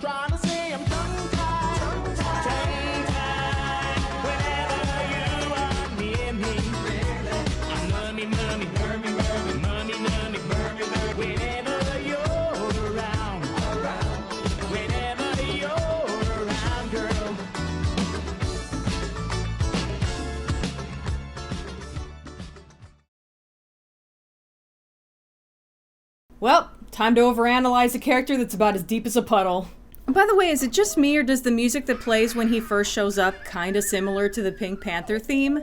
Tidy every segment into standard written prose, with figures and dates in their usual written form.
trying to say I'm tongue-tied, whenever you are near me. I'm mummy, mummy, mummy, mummy, mummy, mummy, mummy, mummy, whenever you're around, whenever you're around, girl. Well, time to overanalyze a character that's about as deep as a puddle. By the way, is it just me, or does the music that plays when he first shows up kinda similar to the Pink Panther theme?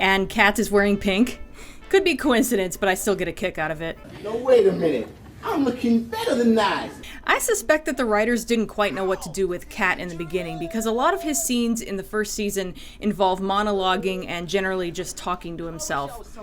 And Kat is wearing pink. Could be coincidence, but I still get a kick out of it. No, wait a minute. I'm looking better than nice. I suspect that the writers didn't quite know what to do with Kat in the beginning, because a lot of his scenes in the first season involve monologuing and generally just talking to himself.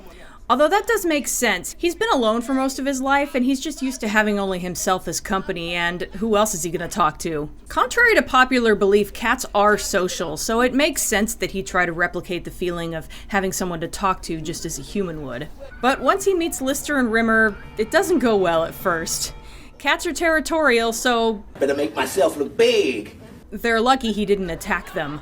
Although that does make sense. He's been alone for most of his life, and he's just used to having only himself as company, and who else is he gonna talk to? Contrary to popular belief, cats are social, so it makes sense that he'd try to replicate the feeling of having someone to talk to just as a human would. But once he meets Lister and Rimmer, it doesn't go well at first. Cats are territorial, so Better make myself look big. they're lucky he didn't attack them.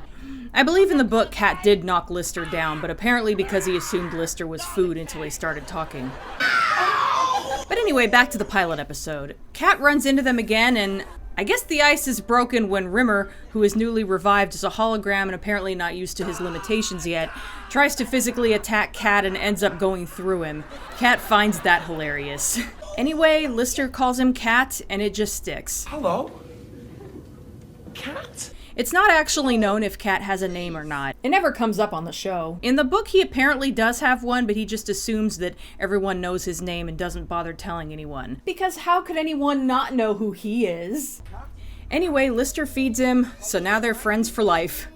I believe in the book Cat did knock Lister down, but apparently because he assumed Lister was food until he started talking. But anyway, back to the pilot episode. Cat runs into them again, and I guess the ice is broken when Rimmer, who is newly revived as a hologram and apparently not used to his limitations yet, tries to physically attack Cat and ends up going through him. Cat finds that hilarious. Anyway, Lister calls him Cat, and it just sticks. Hello? Cat? It's not actually known if Cat has a name or not. It never comes up on the show. In the book, he apparently does have one, but he just assumes that everyone knows his name and doesn't bother telling anyone. Because how could anyone not know who he is? Anyway, Lister feeds him, so now they're friends for life.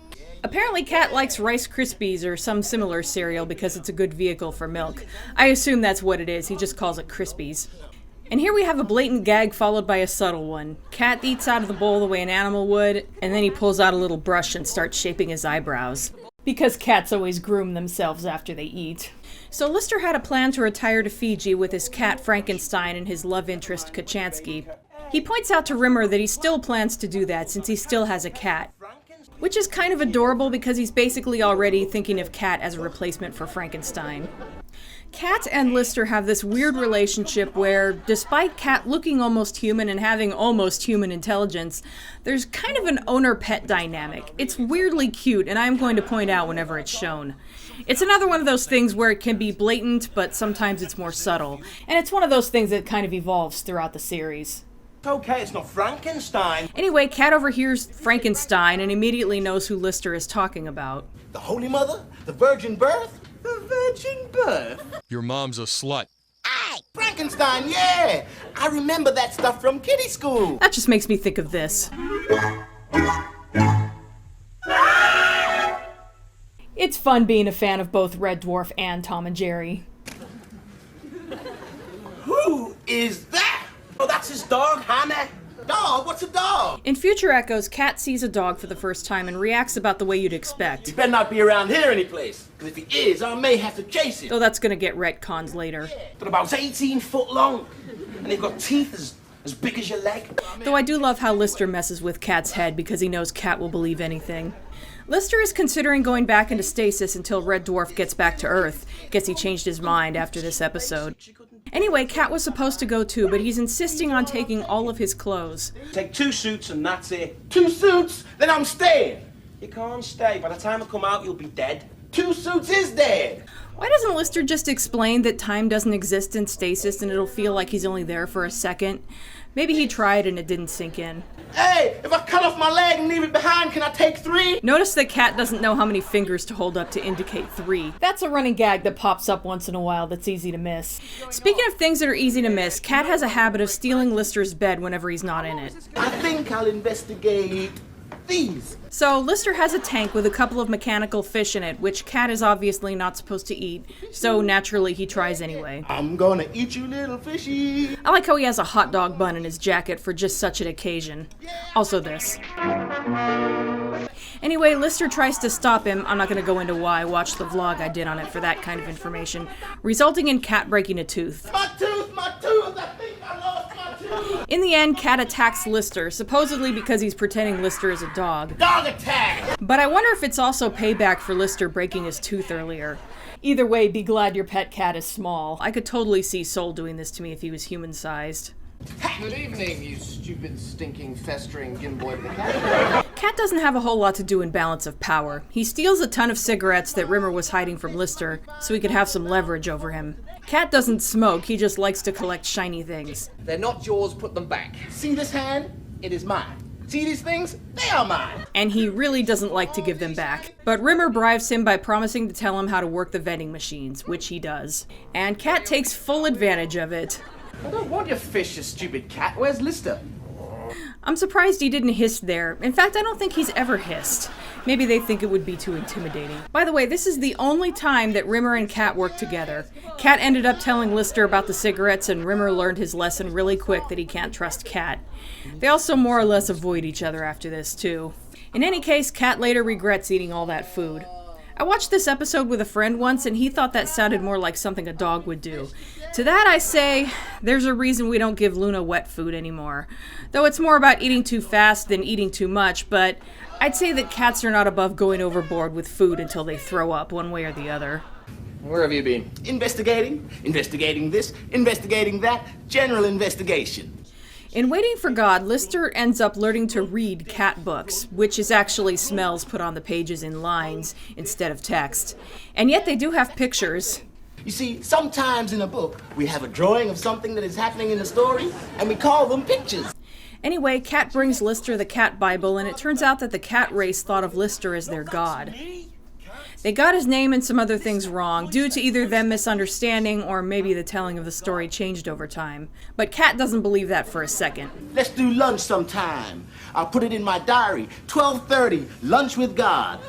Apparently Cat likes Rice Krispies or some similar cereal because it's a good vehicle for milk. I assume that's what it is, he just calls it Krispies. And here we have a blatant gag followed by a subtle one. Cat eats out of the bowl the way an animal would, and then he pulls out a little brush and starts shaping his eyebrows. Because cats always groom themselves after they eat. So Lister had a plan to retire to Fiji with his cat Frankenstein and his love interest Kachansky. He points out to Rimmer that he still plans to do that since he still has a cat. Which is kind of adorable because he's basically already thinking of Cat as a replacement for Frankenstein. Cat and Lister have this weird relationship where, despite Cat looking almost human and having almost human intelligence, there's kind of an owner-pet dynamic. It's weirdly cute, and I'm going to point out whenever it's shown. It's another one of those things where it can be blatant, but sometimes it's more subtle. And it's one of those things that kind of evolves throughout the series. Okay, it's not Frankenstein. Anyway, Cat overhears Frankenstein and immediately knows who Lister is talking about. The Holy Mother? The Virgin Birth? The Virgin Birth? Your mom's a slut. Aye, Frankenstein, yeah! I remember that stuff from kiddie school. That just makes me think of this. It's fun being a fan of both Red Dwarf and Tom and Jerry. Who is that? Oh, that's his dog, Hannah. Dog? What's a dog? In future echoes, Cat sees a dog for the first time and reacts about the way you'd expect. He better not be around here anyplace, because if he is, I may have to chase him. Though that's gonna get retcons later. They're about 18 foot long, and they've got teeth as big as your leg. Though I do love how Lister messes with Cat's head because he knows Cat will believe anything. Lister is considering going back into stasis until Red Dwarf gets back to Earth. Guess he changed his mind after this episode. Anyway, Cat was supposed to go too, but he's insisting on taking all of his clothes. Take 2 suits and that's it. 2 suits? Then I'm staying. You can't stay. By the time I come out, you'll be dead. 2 suits is dead. Why doesn't Lister just explain that time doesn't exist in stasis and it'll feel like he's only there for a second? Maybe he tried and it didn't sink in. Hey, if I cut off my leg and leave it behind, can I take 3? Notice that Cat doesn't know how many fingers to hold up to indicate 3. That's a running gag that pops up once in a while that's easy to miss. Speaking of things that are easy to miss, Cat has a habit of stealing Lister's bed whenever he's not in it. I think I'll investigate these. So Lister has a tank with a couple of mechanical fish in it, which Cat is obviously not supposed to eat, so naturally he tries anyway. I'm gonna eat you, little fishy. I like how he has a hot dog bun in his jacket for just such an occasion. Also this. Anyway, Lister tries to stop him. I'm not going to go into why. Watch the vlog I did on it for that kind of information, resulting in Cat breaking a tooth. My tooth, I think I lost my tooth. In the end, Cat attacks Lister, supposedly because he's pretending Lister is a dog. Dog attack! But I wonder if it's also payback for Lister breaking his tooth earlier. Either way, be glad your pet cat is small. I could totally see Soul doing this to me if he was human-sized. Good evening, you stupid, stinking, festering gimboid of the cat. Cat doesn't have a whole lot to do in Balance of Power. He steals a ton of cigarettes that Rimmer was hiding from Lister so he could have some leverage over him. Cat doesn't smoke, he just likes to collect shiny things. They're not yours, put them back. See this hand? It is mine. See these things? They are mine. And he really doesn't like to give them back. But Rimmer bribes him by promising to tell him how to work the vending machines, which he does. And Cat takes full advantage of it. I don't want your fish, you stupid cat. Where's Lister? I'm surprised he didn't hiss there. In fact, I don't think he's ever hissed. Maybe they think it would be too intimidating. By the way, this is the only time that Rimmer and Cat work together. Cat ended up telling Lister about the cigarettes, and Rimmer learned his lesson really quick that he can't trust Cat. They also more or less avoid each other after this, too. In any case, Cat later regrets eating all that food. I watched this episode with a friend once, and he thought that sounded more like something a dog would do. To that I say, there's a reason we don't give Luna wet food anymore. Though it's more about eating too fast than eating too much, but I'd say that cats are not above going overboard with food until they throw up, one way or the other. Where have you been? Investigating this, investigating that, general investigation. In Waiting for God, Lister ends up learning to read cat books, which is actually smells put on the pages in lines instead of text. And yet they do have pictures. You see, sometimes in a book, we have a drawing of something that is happening in the story, and we call them pictures. Anyway, Cat brings Lister the cat Bible, and it turns out that the cat race thought of Lister as their god. They got his name and some other things wrong, due to either them misunderstanding or maybe the telling of the story changed over time. But Cat doesn't believe that for a second. Let's do lunch sometime. I'll put it in my diary. 12:30, lunch with God.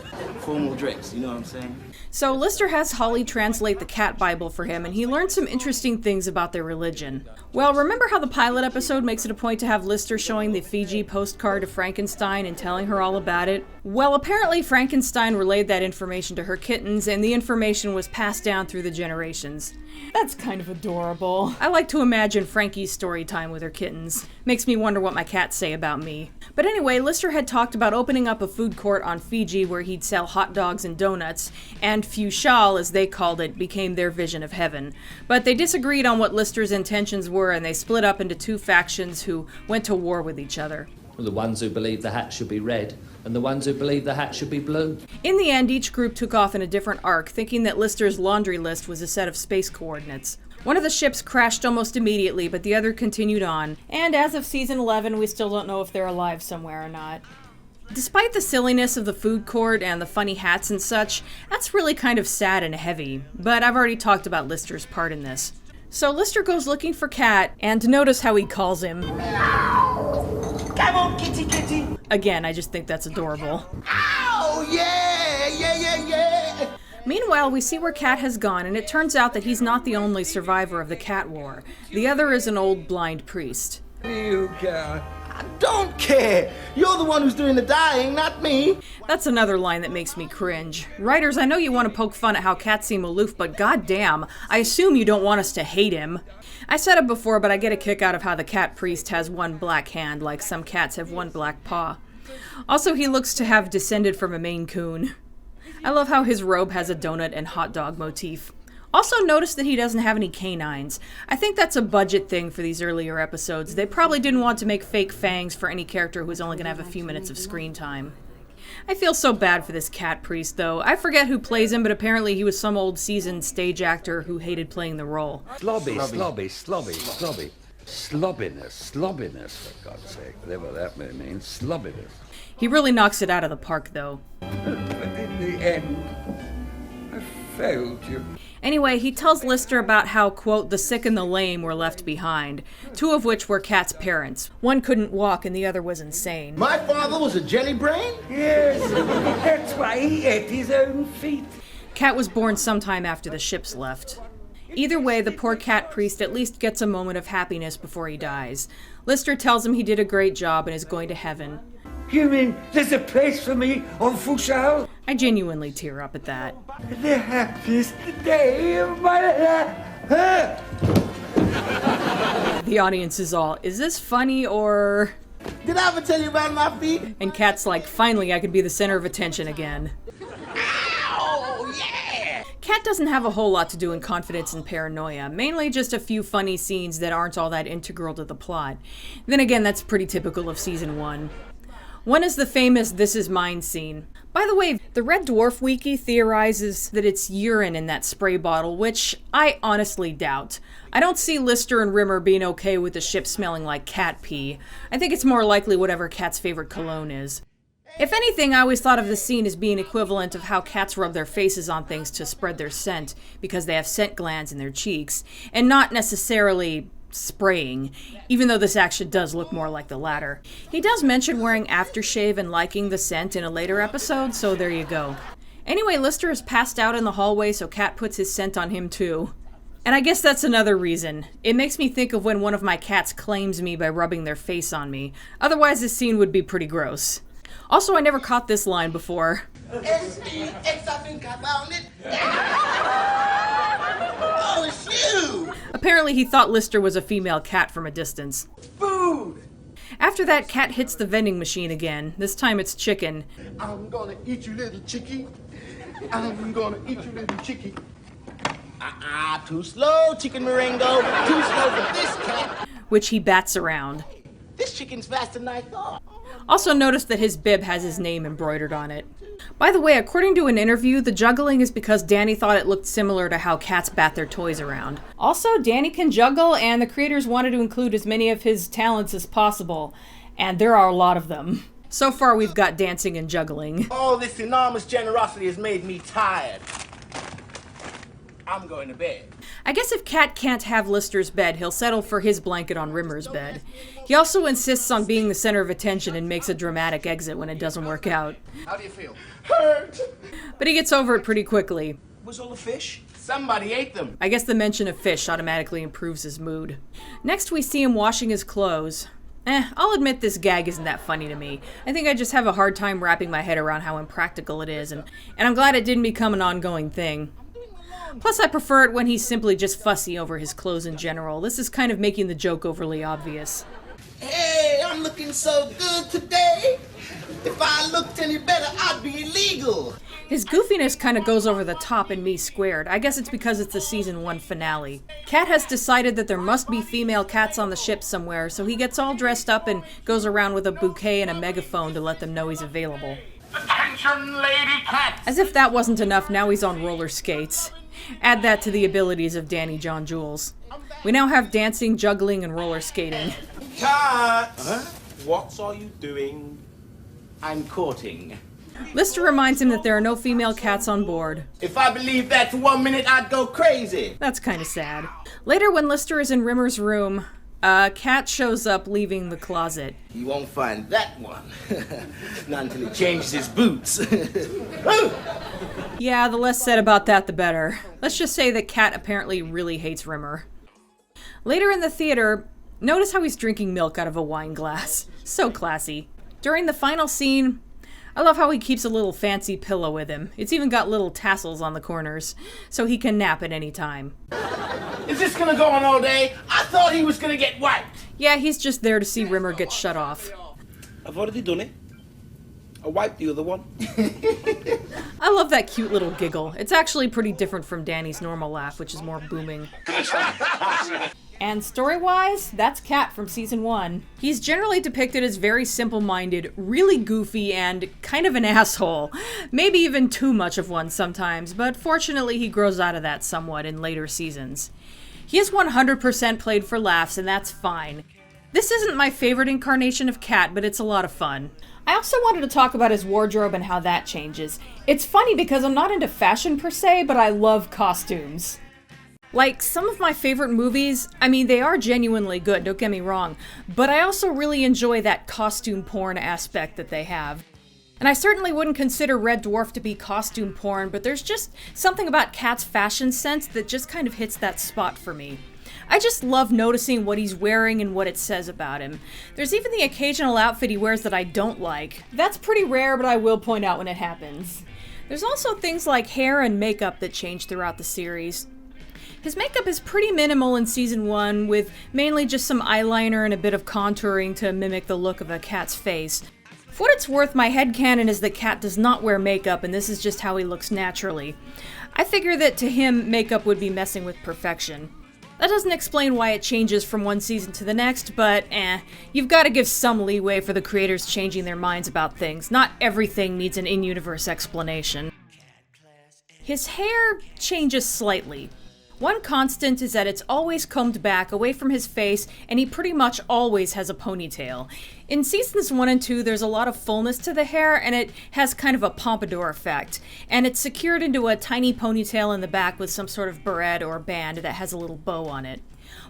Formal dress, you know what I'm saying? So Lister has Holly translate the cat Bible for him, and he learns some interesting things about their religion. Well, remember how the pilot episode makes it a point to have Lister showing the Fiji postcard to Frankenstein and telling her all about it? Well, apparently Frankenstein relayed that information to her kittens, and the information was passed down through the generations. That's kind of adorable. I like to imagine Frankie's story time with her kittens. Makes me wonder what my cats say about me. But anyway, Lister had talked about opening up a food court on Fiji where he'd sell hot dogs and donuts, and Fushal, as they called it, became their vision of heaven. But they disagreed on what Lister's intentions were, and they split up into two factions who went to war with each other. The ones who believe the hat should be red, and the ones who believe the hat should be blue. In the end, each group took off in a different arc, thinking that Lister's laundry list was a set of space coordinates. One of the ships crashed almost immediately, but the other continued on, and as of season 11, we still don't know if they're alive somewhere or not. Despite the silliness of the food court and the funny hats and such, that's really kind of sad and heavy, but I've already talked about Lister's part in this. So Lister goes looking for Cat, and notice how he calls him. Come on, kitty, kitty. Again, I just think that's adorable. Ow, yeah. Meanwhile, we see where Cat has gone, and it turns out that he's not the only survivor of the cat war. The other is an old blind priest. You care. I don't care. You're the one who's doing the dying, not me. That's another line that makes me cringe. Writers, I know you want to poke fun at how cats seem aloof, but goddamn, I assume you don't want us to hate him. I said it before, but I get a kick out of how the cat priest has one black hand, like some cats have one black paw. Also, he looks to have descended from a Maine Coon. I love how his robe has a donut and hot dog motif. Also, notice that he doesn't have any canines. I think that's a budget thing for these earlier episodes. They probably didn't want to make fake fangs for any character who's only going to have a few minutes of screen time. I feel so bad for this cat priest, though. I forget who plays him, but apparently he was some old seasoned stage actor who hated playing the role. Slobbiness, for God's sake, whatever that may mean, slobbiness. He really knocks it out of the park, though. But in the end, I failed you. Anyway, he tells Lister about how, quote, the sick and the lame were left behind, two of which were Cat's parents. One couldn't walk and the other was insane. My father was a jelly brain? Yes, that's why he ate his own feet. Cat was born sometime after the ships left. Either way, the poor cat priest at least gets a moment of happiness before he dies. Lister tells him he did a great job and is going to heaven. You mean there's a place for me on Fushao? I genuinely tear up at that. The happiest day of my life. The audience is all, is this funny or... Did I ever tell you about my feet? And Kat's like, finally I could be the center of attention again. Oh, yeah! Kat doesn't have a whole lot to do in Confidence and Paranoia, mainly just a few funny scenes that aren't all that integral to the plot. Then again, that's pretty typical of season 1. One is the famous "This Is Mine" scene. By the way, the Red Dwarf wiki theorizes that it's urine in that spray bottle, which I honestly doubt. I don't see Lister and Rimmer being okay with the ship smelling like cat pee. I think it's more likely whatever Kat's favorite cologne is. If anything, I always thought of the scene as being equivalent of how cats rub their faces on things to spread their scent, because they have scent glands in their cheeks, and not necessarily spraying, even though this actually does look more like the latter. He does mention wearing aftershave and liking the scent in a later episode, so there you go. Anyway, Lister is passed out in the hallway, so Kat puts his scent on him too. And I guess that's another reason. It makes me think of when one of my cats claims me by rubbing their face on me. Otherwise, this scene would be pretty gross. Also, I never caught this line before. S-E-X, I think I found it. Oh, it's you! Apparently, he thought Lister was a female cat from a distance. Food! After that, Kat hits the vending machine again. This time it's chicken. I'm gonna eat you, little chickie. I'm gonna eat you, little chickie. Too slow, chicken Marengo. Too slow for this cat. Which he bats around. This chicken's faster than I thought. Also notice that his bib has his name embroidered on it. By the way, according to an interview, the juggling is because Danny thought it looked similar to how cats bat their toys around. Also, Danny can juggle, and the creators wanted to include as many of his talents as possible. And there are a lot of them. So far, we've got dancing and juggling. All this enormous generosity has made me tired. I'm going to bed. I guess if Kat can't have Lister's bed, he'll settle for his blanket on Rimmer's bed. He also insists on being the center of attention and makes a dramatic exit when it doesn't work out. How do you feel? Hurt. But he gets over it pretty quickly. Was all the fish? Somebody ate them. I guess the mention of fish automatically improves his mood. Next, we see him washing his clothes. I'll admit this gag isn't that funny to me. I think I just have a hard time wrapping my head around how impractical it is, and I'm glad it didn't become an ongoing thing. Plus, I prefer it when he's simply just fussy over his clothes in general. This is kind of making the joke overly obvious. Hey, I'm looking so good today. If I looked any better, I'd be illegal. His goofiness kind of goes over the top in Me Squared. I guess it's because it's the season 1 finale. Kat has decided that there must be female cats on the ship somewhere, so he gets all dressed up and goes around with a bouquet and a megaphone to let them know he's available. Attention, lady cats. As if that wasn't enough, now he's on roller skates. Add that to the abilities of Danny John Jules. We now have dancing, juggling, and roller skating. Cats. What are you doing? I'm courting. Lister reminds him that there are no female cats on board. If I believed that for 1 minute, I'd go crazy. That's kind of sad. Later, when Lister is in Rimmer's room, Kat shows up leaving the closet. You won't find that one. Not until he changes his boots. Yeah, the less said about that, the better. Let's just say that Kat apparently really hates Rimmer. Later in the theater, notice how he's drinking milk out of a wine glass. So classy. During the final scene, I love how he keeps a little fancy pillow with him. It's even got little tassels on the corners, so he can nap at any time. Is this gonna go on all day? I thought he was gonna get wiped. Yeah, he's just there to see Rimmer get shut off. I've already done it. I wiped the other one. I love that cute little giggle. It's actually pretty different from Danny's normal laugh, which is more booming. And story-wise, that's Kat from season 1. He's generally depicted as very simple-minded, really goofy, and kind of an asshole. Maybe even too much of one sometimes, but fortunately he grows out of that somewhat in later seasons. He is 100% played for laughs, and that's fine. This isn't my favorite incarnation of Kat, but it's a lot of fun. I also wanted to talk about his wardrobe and how that changes. It's funny because I'm not into fashion per se, but I love costumes. Like, some of my favorite movies, I mean, they are genuinely good, don't get me wrong, but I also really enjoy that costume porn aspect that they have. And I certainly wouldn't consider Red Dwarf to be costume porn, but there's just something about Kat's fashion sense that just kind of hits that spot for me. I just love noticing what he's wearing and what it says about him. There's even the occasional outfit he wears that I don't like. That's pretty rare, but I will point out when it happens. There's also things like hair and makeup that change throughout the series. His makeup is pretty minimal in season 1, with mainly just some eyeliner and a bit of contouring to mimic the look of a cat's face. For what it's worth, my headcanon is that Cat does not wear makeup, and this is just how he looks naturally. I figure that to him, makeup would be messing with perfection. That doesn't explain why it changes from one season to the next, but you've got to give some leeway for the creators changing their minds about things. Not everything needs an in-universe explanation. His hair changes slightly. One constant is that it's always combed back away from his face, and he pretty much always has a ponytail. In seasons 1 and 2, there's a lot of fullness to the hair, and it has kind of a pompadour effect. And it's secured into a tiny ponytail in the back with some sort of barrette or band that has a little bow on it.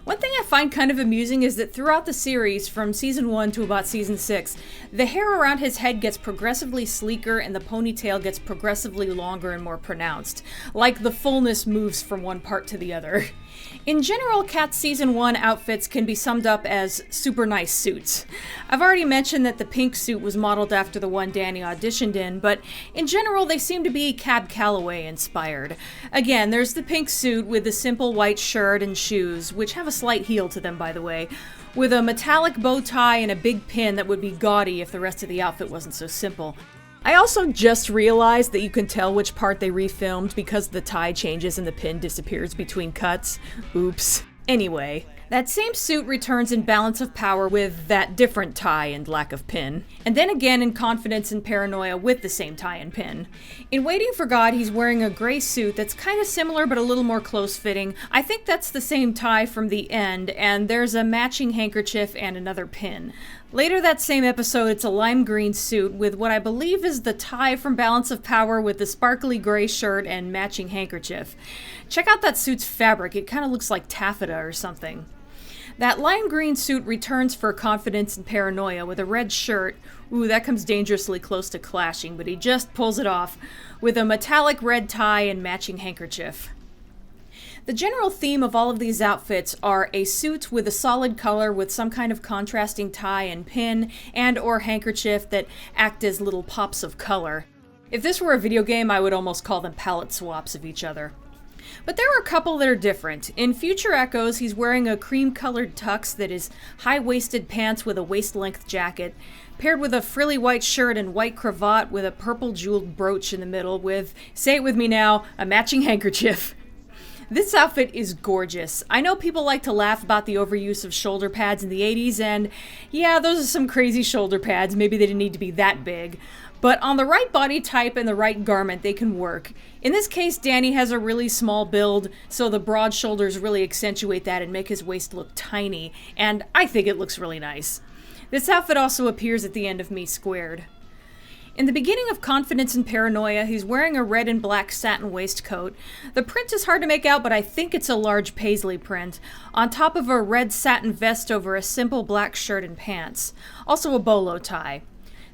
One thing I find kind of amusing is that throughout the series, from season 1 to about season 6, the hair around his head gets progressively sleeker and the ponytail gets progressively longer and more pronounced, like the fullness moves from one part to the other. In general, Cat's season 1 outfits can be summed up as super nice suits. I've already mentioned that the pink suit was modeled after the one Danny auditioned in, but in general they seem to be Cab Calloway inspired. Again, there's the pink suit with the simple white shirt and shoes, which have a slight heel to them by the way, with a metallic bow tie and a big pin that would be gaudy if the rest of the outfit wasn't so simple. I also just realized that you can tell which part they refilmed because the tie changes and the pin disappears between cuts. Oops. Anyway, that same suit returns in Balance of Power with that different tie and lack of pin. And then again in Confidence and Paranoia with the same tie and pin. In Waiting for God, he's wearing a gray suit that's kind of similar but a little more close-fitting. I think that's the same tie from the end, and there's a matching handkerchief and another pin. Later that same episode, it's a lime green suit with what I believe is the tie from Balance of Power with the sparkly gray shirt and matching handkerchief. Check out that suit's fabric, it kind of looks like taffeta or something. That lime green suit returns for Confidence and Paranoia with a red shirt. Ooh, that comes dangerously close to clashing, but he just pulls it off with a metallic red tie and matching handkerchief. The general theme of all of these outfits are a suit with a solid color with some kind of contrasting tie and pin and or handkerchief that act as little pops of color. If this were a video game, I would almost call them palette swaps of each other. But there are a couple that are different. In Future Echoes, he's wearing a cream-colored tux that is high-waisted pants with a waist-length jacket, paired with a frilly white shirt and white cravat with a purple jeweled brooch in the middle with, say it with me now, a matching handkerchief. This outfit is gorgeous. I know people like to laugh about the overuse of shoulder pads in the 80s, and yeah, those are some crazy shoulder pads. Maybe they didn't need to be that big. But on the right body type and the right garment, they can work. In this case, Danny has a really small build, so the broad shoulders really accentuate that and make his waist look tiny, and I think it looks really nice. This outfit also appears at the end of Me Squared. In the beginning of Confidence and Paranoia, he's wearing a red and black satin waistcoat. The print is hard to make out, but I think it's a large paisley print, on top of a red satin vest over a simple black shirt and pants. Also a bolo tie.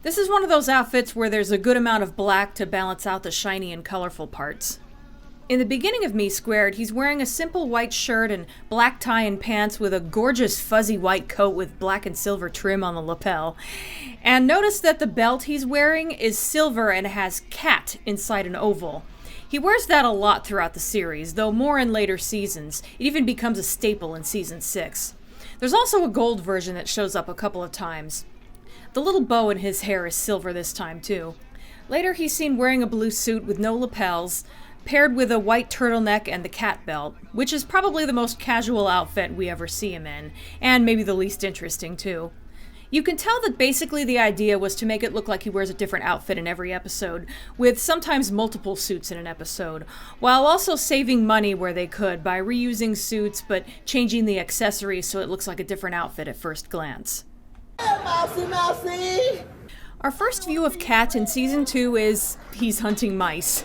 This is one of those outfits where there's a good amount of black to balance out the shiny and colorful parts. In the beginning of Me Squared, he's wearing a simple white shirt and black tie and pants with a gorgeous fuzzy white coat with black and silver trim on the lapel. And notice that the belt he's wearing is silver and has cat inside an oval. He wears that a lot throughout the series, though more in later seasons. It even becomes a staple in season 6. There's also a gold version that shows up a couple of times. The little bow in his hair is silver this time too. Later he's seen wearing a blue suit with no lapels, paired with a white turtleneck and the cat belt, which is probably the most casual outfit we ever see him in, and maybe the least interesting too. You can tell that basically the idea was to make it look like he wears a different outfit in every episode, with sometimes multiple suits in an episode, while also saving money where they could by reusing suits but changing the accessories so it looks like a different outfit at first glance. Mousy! Our first view of Cat in season 2 is he's hunting mice.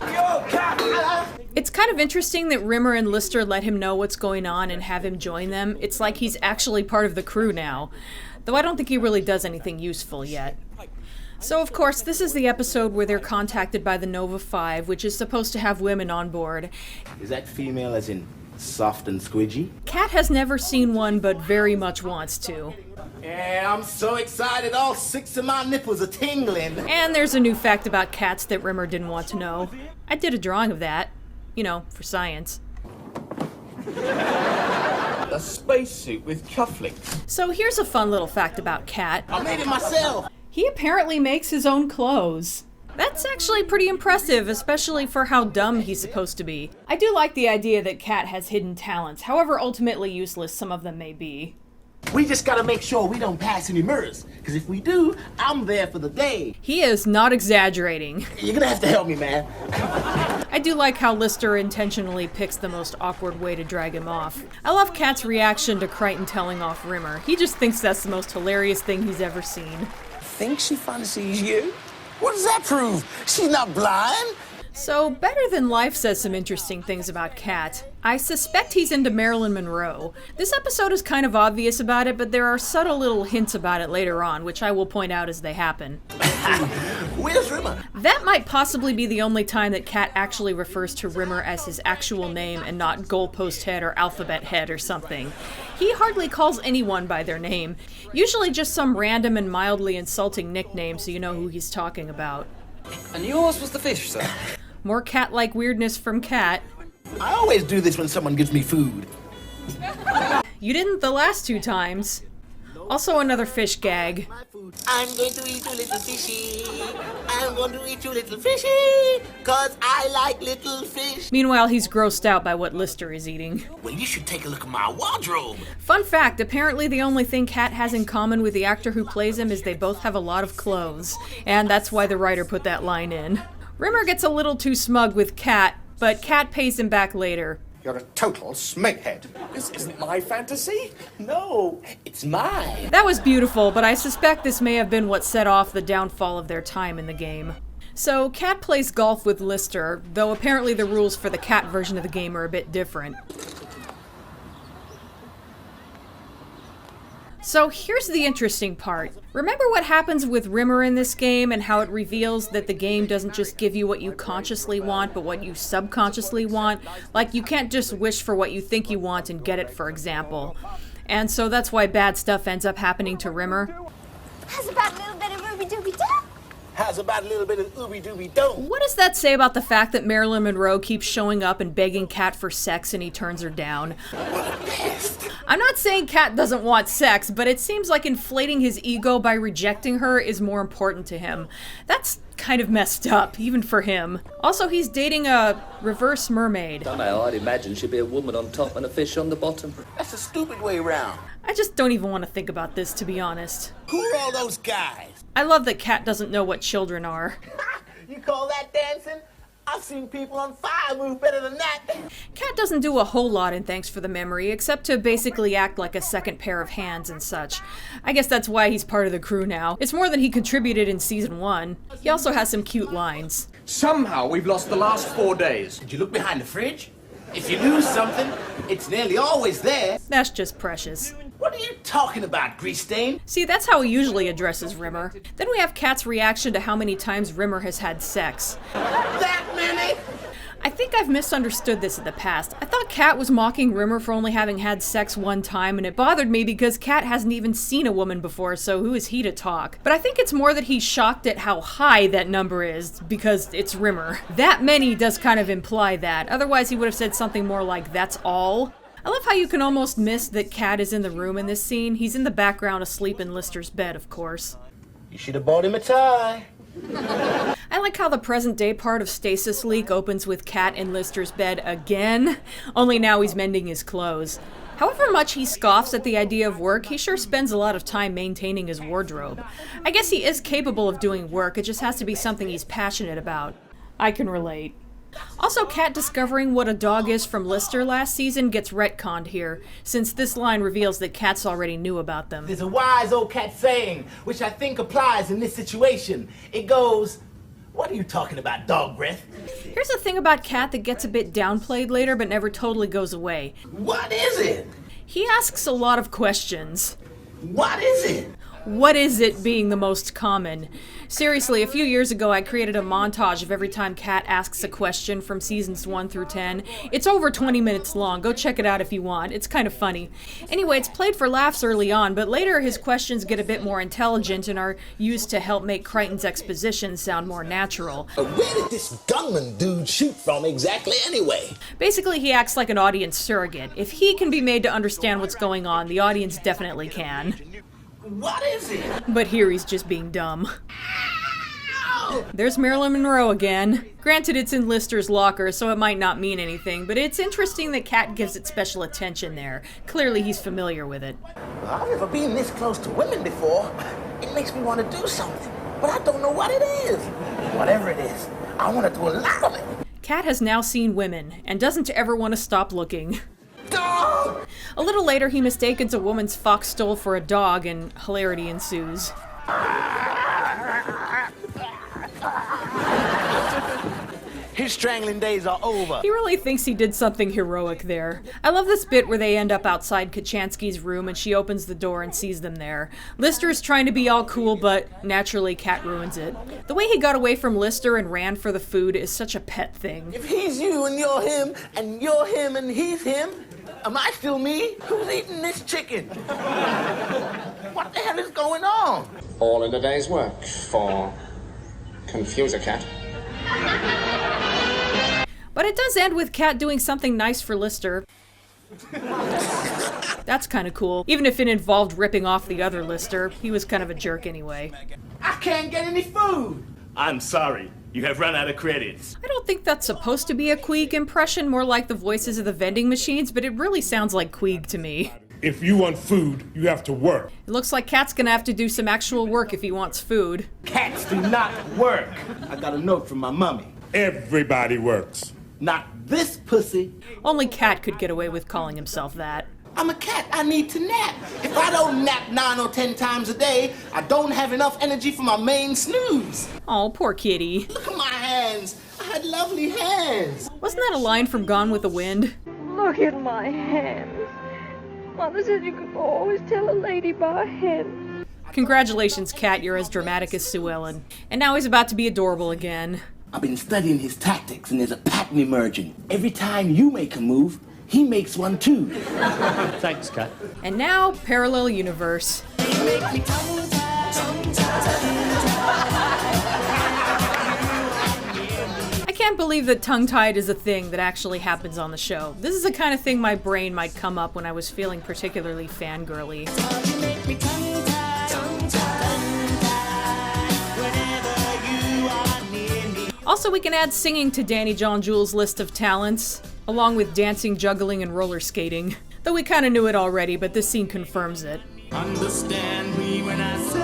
It's kind of interesting that Rimmer and Lister let him know what's going on and have him join them. It's like he's actually part of the crew now, though I don't think he really does anything useful yet. So of course, this is the episode where they're contacted by the Nova 5, which is supposed to have women on board. Is that female as in Soft and squidgy. Kat has never seen one, but very much wants to. Yeah, I'm so excited all 6 of my nipples are tingling. And there's a new fact about cats that Rimmer didn't want to know. I did a drawing of that. You know, for science. A spacesuit with cufflinks. So here's a fun little fact about Kat. I made it myself. He apparently makes his own clothes. That's actually pretty impressive, especially for how dumb he's supposed to be. I do like the idea that Kat has hidden talents, however ultimately useless some of them may be. We just gotta make sure we don't pass any mirrors, because if we do, I'm there for the day. He is not exaggerating. You're gonna have to help me, man. I do like how Lister intentionally picks the most awkward way to drag him off. I love Kat's reaction to Crichton telling off Rimmer. He just thinks that's the most hilarious thing he's ever seen. Think she fancies you? What does that prove? She's not blind. So, Better Than Life says some interesting things about Kat. I suspect he's into Marilyn Monroe. This episode is kind of obvious about it, but there are subtle little hints about it later on, which I will point out as they happen. Where's Rimmer? That might possibly be the only time that Kat actually refers to Rimmer as his actual name and not Goalpost Head or Alphabet Head or something. He hardly calls anyone by their name, usually just some random and mildly insulting nickname so you know who he's talking about. And yours was the fish, sir? More cat-like weirdness from Kat. I always do this when someone gives me food. You didn't the last 2 times. Also another fish gag. I'm going to eat you, little fishy. I'm going to eat you, little fishy, cause I like little fish. Meanwhile, he's grossed out by what Lister is eating. Well, you should take a look at my wardrobe. Fun fact, apparently the only thing Kat has in common with the actor who plays him is they both have a lot of clothes. And that's why the writer put that line in. Rimmer gets a little too smug with Kat, but Kat pays him back later. You're a total snakehead. This isn't my fantasy. No, it's mine. That was beautiful, but I suspect this may have been what set off the downfall of their time in the game. So, Kat plays golf with Lister, though apparently the rules for the Kat version of the game are a bit different. So here's the interesting part. Remember what happens with Rimmer in this game and how it reveals that the game doesn't just give you what you consciously want, but what you subconsciously want? Like, you can't just wish for what you think you want and get it, for example. And so that's why bad stuff ends up happening to Rimmer. How's about a little bit of Ruby-Dooby-Doo? How's about a little bit of ooby-dooby-doo? What does that say about the fact that Marilyn Monroe keeps showing up and begging Kat for sex and he turns her down? What a pest. I'm not saying Kat doesn't want sex, but it seems like inflating his ego by rejecting her is more important to him. That's kind of messed up, even for him. Also, he's dating a reverse mermaid. Don't know, I'd imagine she'd be a woman on top and a fish on the bottom. That's a stupid way around. I just don't even want to think about this, to be honest. Who are all those guys? I love that Kat doesn't know what children are. You call that dancing? I've seen people on fire move better than that. Kat doesn't do a whole lot in Thanks for the Memory, except to basically act like a second pair of hands and such. I guess that's why he's part of the crew now. It's more than he contributed in Season 1. He also has some cute lines. Somehow we've lost the last 4 days. Did you look behind the fridge? If you lose something, it's nearly always there. That's just precious. What are you talking about, grease stain? See, that's how he usually addresses Rimmer. Then we have Kat's reaction to how many times Rimmer has had sex. That many? I think I've misunderstood this in the past. I thought Kat was mocking Rimmer for only having had sex 1 time, and it bothered me because Kat hasn't even seen a woman before, so who is he to talk? But I think it's more that he's shocked at how high that number is, because it's Rimmer. That many does kind of imply that. Otherwise, he would have said something more like, "That's all." I love how you can almost miss that Kat is in the room in this scene. He's in the background asleep in Lister's bed, of course. You should have bought him a tie. I like how the present day part of Stasis Leak opens with Kat in Lister's bed again, only now he's mending his clothes. However much he scoffs at the idea of work, he sure spends a lot of time maintaining his wardrobe. I guess he is capable of doing work, it just has to be something he's passionate about. I can relate. Also, Kat discovering what a dog is from Lister last season gets retconned here, since this line reveals that Kat's already knew about them. There's a wise old cat saying, which I think applies in this situation. It goes, what are you talking about, dog breath? Here's the thing about Kat that gets a bit downplayed later but never totally goes away. What is it? He asks a lot of questions. What is it? What is it being the most common? Seriously, a few years ago I created a montage of every time Kat asks a question from seasons 1 through 10. It's over 20 minutes long. Go check it out if you want. It's kind of funny. Anyway, it's played for laughs early on, but later his questions get a bit more intelligent and are used to help make Crichton's exposition sound more natural. Where did this gunman dude shoot from exactly anyway? Basically, he acts like an audience surrogate. If he can be made to understand what's going on, the audience definitely can. What is it? But here he's just being dumb. There's Marilyn Monroe again. Granted, it's in Lister's locker, so it might not mean anything, but it's interesting that Kat gives it special attention there. Clearly he's familiar with it. Well, I've never been this close to women before. It makes me want to do something, but I don't know what it is. Whatever it is, I want to do a lot of it. Kat has now seen women, and doesn't ever want to stop looking. Dog! A little later, he mistakes a woman's fox stole for a dog, and hilarity ensues. His strangling days are over. He really thinks he did something heroic there. I love this bit where they end up outside Kachansky's room and she opens the door and sees them there. Lister is trying to be all cool, but naturally Kat ruins it. The way he got away from Lister and ran for the food is such a pet thing. If he's you and you're him and he's him, am I still me? Who's eating this chicken? What the hell is going on? All in the day's work for Confuser Cat. But it does end with Kat doing something nice for Lister. That's kind of cool. Even if it involved ripping off the other Lister, he was kind of a jerk anyway. I can't get any food. I'm sorry. You have run out of credits. I don't think that's supposed to be a Queeg impression, more like the voices of the vending machines, but it really sounds like Queeg to me. If you want food, you have to work. It looks like Kat's gonna have to do some actual work if he wants food. Cats do not work. I got a note from my mummy. Everybody works. Not this pussy. Only Kat could get away with calling himself that. I'm a cat. I need to nap. If I don't nap 9 or 10 times a day, I don't have enough energy for my main snooze. Oh, poor kitty. Look at my hands. I had lovely hands. Wasn't that a line from Gone with the Wind? Look at my hands. Mother said you could always tell a lady by her hands. Congratulations, Kat, you're as dramatic as Sue Ellen. And now he's about to be adorable again. I've been studying his tactics and there's a pattern emerging. Every time you make a move, he makes one too. Thanks, Kat. And now, parallel universe. I can't believe that tongue-tied is a thing that actually happens on the show. This is the kind of thing my brain might come up when I was feeling particularly fangirly. Also, we can add singing to Danny John Jules' list of talents, along with dancing, juggling, and roller skating. Though we kinda knew it already, but this scene confirms it. Understand me when I say.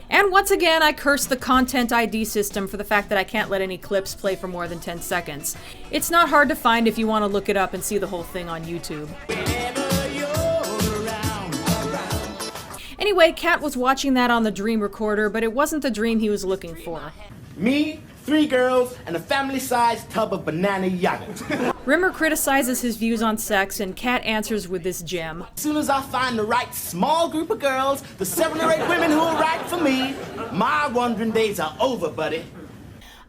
And once again, I curse the Content ID system for the fact that I can't let any clips play for more than 10 seconds. It's not hard to find if you want to look it up and see the whole thing on YouTube. Anyway, Kat was watching that on the dream recorder, but it wasn't the dream he was looking for. Me, 3 girls, and a family-sized tub of banana yogurt. Rimmer criticizes his views on sex, and Kat answers with this gem. As soon as I find the right small group of girls, the 7 or 8 women who are right for me, my wandering days are over, buddy.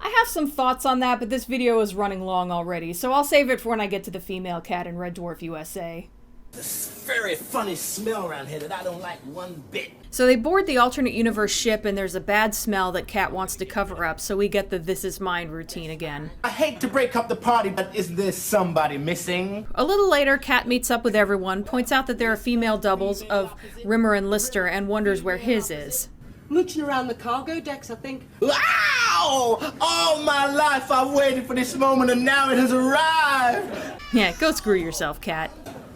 I have some thoughts on that, but this video is running long already, so I'll save it for when I get to the female Kat in Red Dwarf USA. This very funny smell around here that I don't like one bit. So they board the alternate universe ship and there's a bad smell that Kat wants to cover up, so we get the "this is mine" routine again. I hate to break up the party, but is there somebody missing? A little later, Kat meets up with everyone, points out that there are female doubles of Rimmer and Lister, and wonders where his is. Mooching around the cargo decks, I think. Wow! All my life I've waited for this moment and now it has arrived! Yeah, go screw yourself, Kat.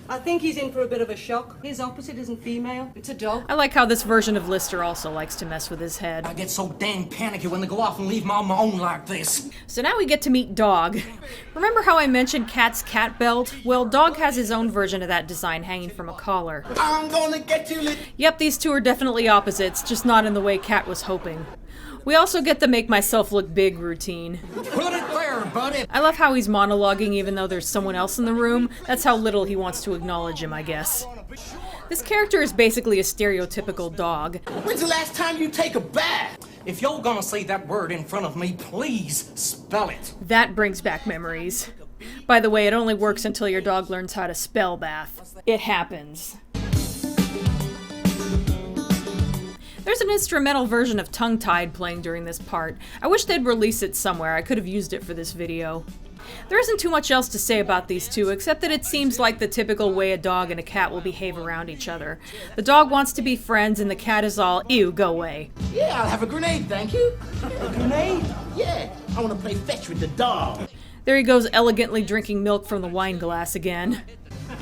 I think he's in for a bit of a shock. His opposite isn't female, it's a dog. I like how this version of Lister also likes to mess with his head. I get so dang panicky when they go off and leave me on my own like this. So now we get to meet Dog. Remember how I mentioned Kat's cat belt? Well, Dog has his own version of that design hanging from a collar. I'm gonna get you Yep, these two are definitely opposites, just not in the way Kat was hoping. We also get the make myself look big routine. Put it there, buddy. I love how he's monologuing even though there's someone else in the room. That's how little he wants to acknowledge him, I guess. This character is basically a stereotypical dog. When's the last time you take a bath? If you're gonna say that word in front of me, please spell it. That brings back memories. By the way, it only works until your dog learns how to spell bath. It happens. There's an instrumental version of Tongue Tied playing during this part. I wish they'd release it somewhere. I could have used it for this video. There isn't too much else to say about these two, except that it seems like the typical way a dog and a cat will behave around each other. The dog wants to be friends, and the cat is all, ew, go away. Yeah, I'll have a grenade, thank you. A grenade? Yeah, I want to play fetch with the dog. There he goes, elegantly drinking milk from the wine glass again.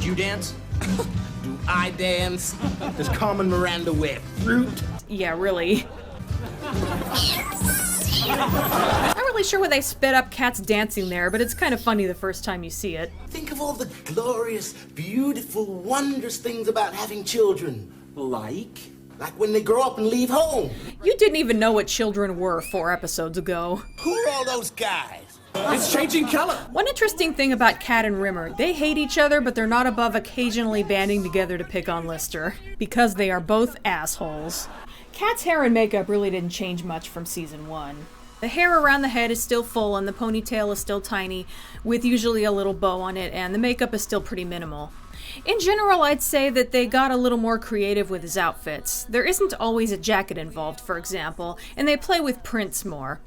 Do you dance? Do I dance? Does Carmen Miranda wear fruit? Yeah, really. Not really sure why they sped up Cat's dancing there, but it's kind of funny the first time you see it. Think of all the glorious, beautiful, wondrous things about having children. Like? Like when they grow up and leave home. You didn't even know what children were 4 episodes ago. Who are all those guys? It's changing color. One interesting thing about Cat and Rimmer, they hate each other, but they're not above occasionally banding together to pick on Lister, because they are both assholes. Cat's hair and makeup really didn't change much from season 1. The hair around the head is still full and the ponytail is still tiny, with usually a little bow on it, and the makeup is still pretty minimal. In general, I'd say that they got a little more creative with his outfits. There isn't always a jacket involved, for example, and they play with prints more.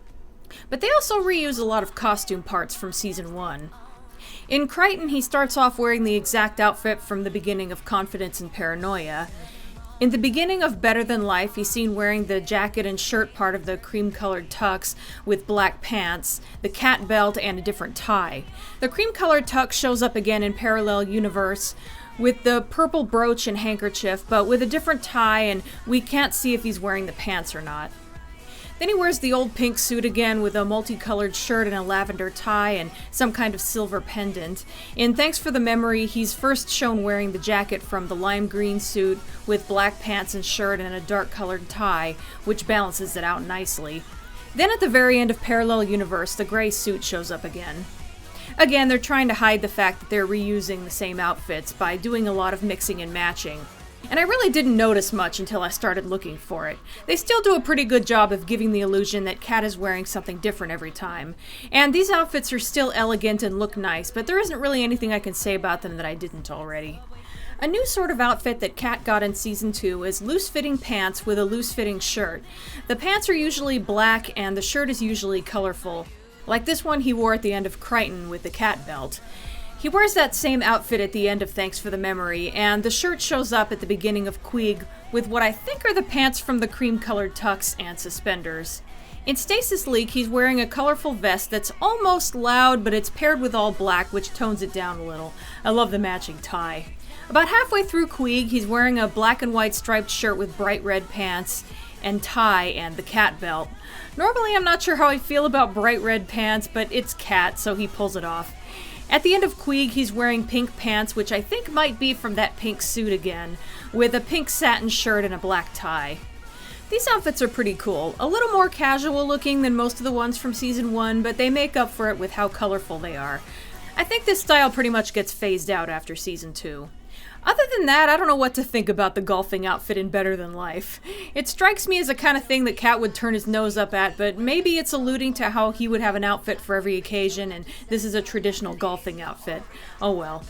But they also reuse a lot of costume parts from season 1. In Crichton, he starts off wearing the exact outfit from the beginning of Confidence and Paranoia. In the beginning of Better Than Life, he's seen wearing the jacket and shirt part of the cream-colored tux with black pants, the cat belt, and a different tie. The cream-colored tux shows up again in Parallel Universe with the purple brooch and handkerchief, but with a different tie, and we can't see if he's wearing the pants or not. Then he wears the old pink suit again with a multicolored shirt and a lavender tie and some kind of silver pendant. In Thanks for the Memory, he's first shown wearing the jacket from the lime green suit with black pants and shirt and a dark colored tie, which balances it out nicely. Then at the very end of Parallel Universe, the gray suit shows up again. Again, they're trying to hide the fact that they're reusing the same outfits by doing a lot of mixing and matching. And I really didn't notice much until I started looking for it. They still do a pretty good job of giving the illusion that Cat is wearing something different every time. And these outfits are still elegant and look nice, but there isn't really anything I can say about them that I didn't already. A new sort of outfit that Cat got in Season 2 is loose-fitting pants with a loose-fitting shirt. The pants are usually black and the shirt is usually colorful, like this one he wore at the end of Crichton with the cat belt. He wears that same outfit at the end of Thanks for the Memory, and the shirt shows up at the beginning of Queeg with what I think are the pants from the cream-colored tux and suspenders. In Stasis Leak, he's wearing a colorful vest that's almost loud, but it's paired with all black, which tones it down a little. I love the matching tie. About halfway through Queeg, he's wearing a black and white striped shirt with bright red pants and tie and the cat belt. Normally, I'm not sure how I feel about bright red pants, but it's Cat, so he pulls it off. At the end of Queeg, he's wearing pink pants, which I think might be from that pink suit again, with a pink satin shirt and a black tie. These outfits are pretty cool, a little more casual looking than most of the ones from Season 1, but they make up for it with how colorful they are. I think this style pretty much gets phased out after Season 2. Other than that, I don't know what to think about the golfing outfit in Better Than Life. It strikes me as the kind of thing that Cat would turn his nose up at, but maybe it's alluding to how he would have an outfit for every occasion, and this is a traditional golfing outfit. Oh well.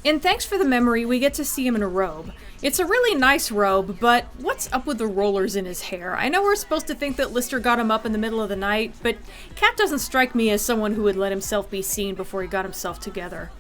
In Thanks for the Memory, we get to see him in a robe. It's a really nice robe, but what's up with the rollers in his hair? I know we're supposed to think that Lister got him up in the middle of the night, but Cat doesn't strike me as someone who would let himself be seen before he got himself together.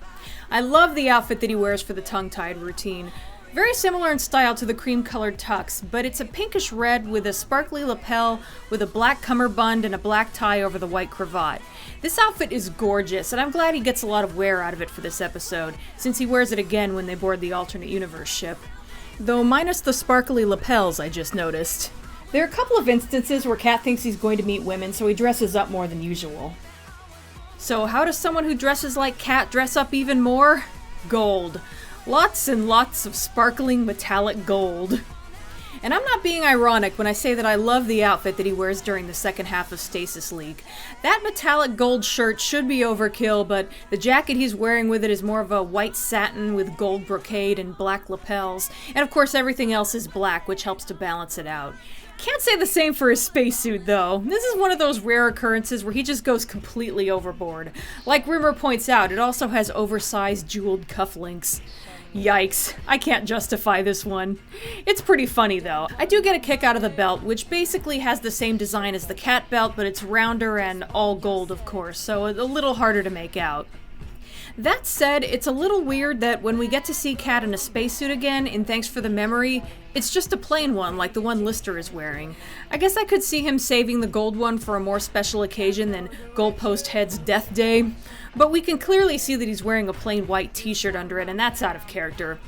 I love the outfit that he wears for the tongue-tied routine. Very similar in style to the cream-colored tux, but it's a pinkish red with a sparkly lapel with a black cummerbund and a black tie over the white cravat. This outfit is gorgeous, and I'm glad he gets a lot of wear out of it for this episode, since he wears it again when they board the alternate universe ship. Though minus the sparkly lapels I just noticed. There are a couple of instances where Cat thinks he's going to meet women, so he dresses up more than usual. So how does someone who dresses like Cat dress up even more? Gold. Lots and lots of sparkling metallic gold. And I'm not being ironic when I say that I love the outfit that he wears during the second half of Stasis League. That metallic gold shirt should be overkill, but the jacket he's wearing with it is more of a white satin with gold brocade and black lapels. And of course everything else is black, which helps to balance it out. Can't say the same for his spacesuit, though. This is one of those rare occurrences where he just goes completely overboard. Like Rimmer points out, it also has oversized jeweled cufflinks. Yikes, I can't justify this one. It's pretty funny though. I do get a kick out of the belt, which basically has the same design as the cat belt, but it's rounder and all gold of course, so a little harder to make out. That said, it's a little weird that when we get to see Cat in a spacesuit again in Thanks for the Memory, it's just a plain one like the one Lister is wearing. I guess I could see him saving the gold one for a more special occasion than Goalpost Head's Death Day, but we can clearly see that he's wearing a plain white t-shirt under it, and that's out of character.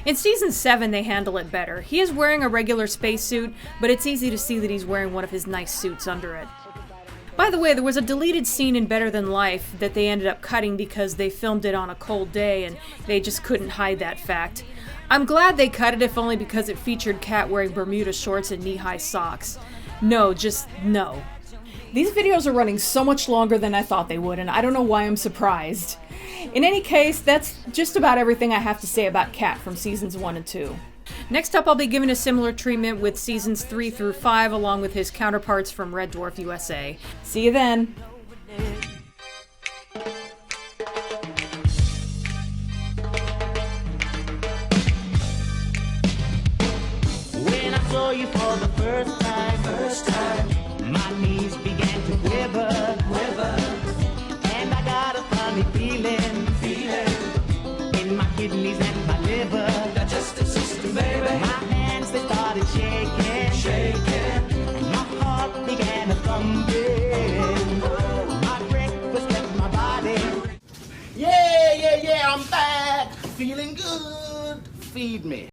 In Season 7, they handle it better. He is wearing a regular spacesuit, but it's easy to see that he's wearing one of his nice suits under it. By the way, there was a deleted scene in Better Than Life that they ended up cutting because they filmed it on a cold day and they just couldn't hide that fact. I'm glad they cut it, if only because it featured Cat wearing Bermuda shorts and knee-high socks. No, just no. These videos are running so much longer than I thought they would, and I don't know why I'm surprised. In any case, that's just about everything I have to say about Cat from Seasons 1 and 2. Next up, I'll be giving a similar treatment with Seasons 3 through 5, along with his counterparts from Red Dwarf USA. See you then! When I saw you for the first time, my knees began to quiver, and I got a funny feeling in my kidneys and my liver. Digestive system, baby. My hands, they started shaking, and my heart began a thumping. My breakfast left my body. Yeah, I'm back, feeling good. Feed me.